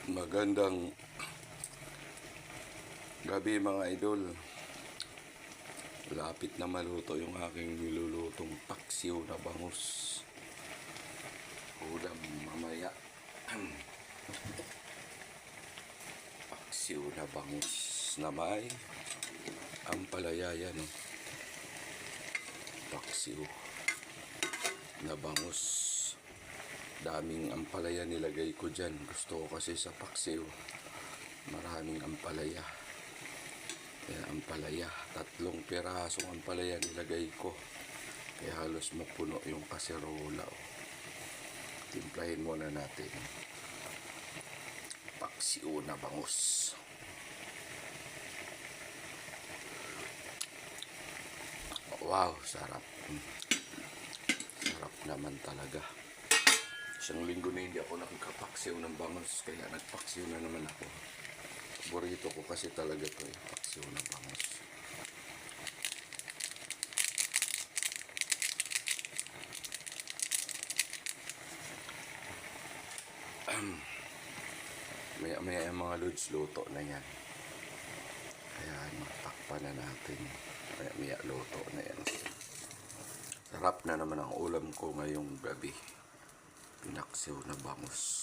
Magandang gabi mga idol. Lapit na maluto yung aking nilulutong paksiw na bangus. Ulam mamaya. Paksiw na bangus na may ampalaya yan. Paksiw na bangus. Daming ampalaya nilagay ko dyan. Gusto ko kasi sa paksiw maraming ampalaya. Kaya ampalaya, 3 pirasong ampalaya nilagay ko. Kaya halos mapuno yung kaserola. Timplahin muna natin. Paksiw na bangus. Wow, sarap. Sarap naman talaga. Isang linggo na hindi ako nakakapaksiw ng bangus, kaya nagpaksiw na naman ako. Paborito ko kasi talaga ito, paksiw na bangus. Maya yung mga lods, luto na yan. Kaya matakpan na natin. Maya luto na yan. Sarap na naman ang ulam ko ngayong gabi. Pinaksiw na bangus.